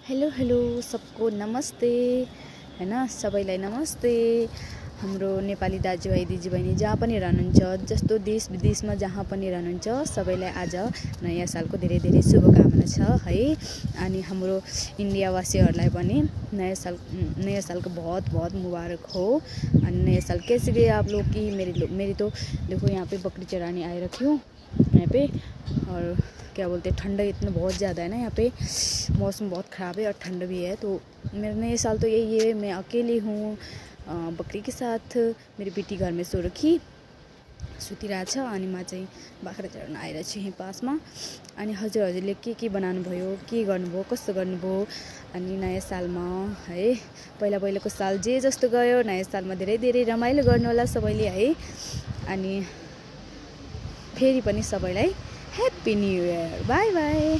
Hello hello सबको नमस्ते हैन सबैलाई नमस्ते। हाम्रो नेपाली दाजुभाइ दिदीबहिनी जहाँ पनि रहनुहुन्छ, जस्तो देश विदेशमा जहाँ पनि रहनुहुन्छ, सबैलाई आज नयाँ सालको धेरै धेरै शुभकामना छ है। अनि हाम्रो इन्डियावासीहरूलाई पनि नयाँ साल को बहुत बहुत मुबारक हो। अनि नया साल कैसे गए आप लोग की? मेरी तो देखो यहाँ पे बकरी चराने आए रखी हूँ यहाँ पे। और क्या बोलते हैं, ठंडा इतना बहुत ज़्यादा है ना यहाँ पे, मौसम बहुत ख़राब है और ठंड भी है। तो मेरा नए साल तो यही है, मैं अकेली हूँ बकरी के साथ। मेरी बेटी घर में सो रखी सुतिरहेछ अनि म चाहिँ बाख्रा चराउन आएर छु यहीँ पासमा। अनि हजुरले के बनाउनु भयो, के गर्नुभयो, कस्तो गर्नुभयो? अनि नयाँ सालमा है, पहिलाको साल जे जस्तो गयो, नयाँ सालमा धेरै धेरै रमाइलो गर्नु होला सबैले है। अनि फेरि पनि सबैलाई happy new year, by by.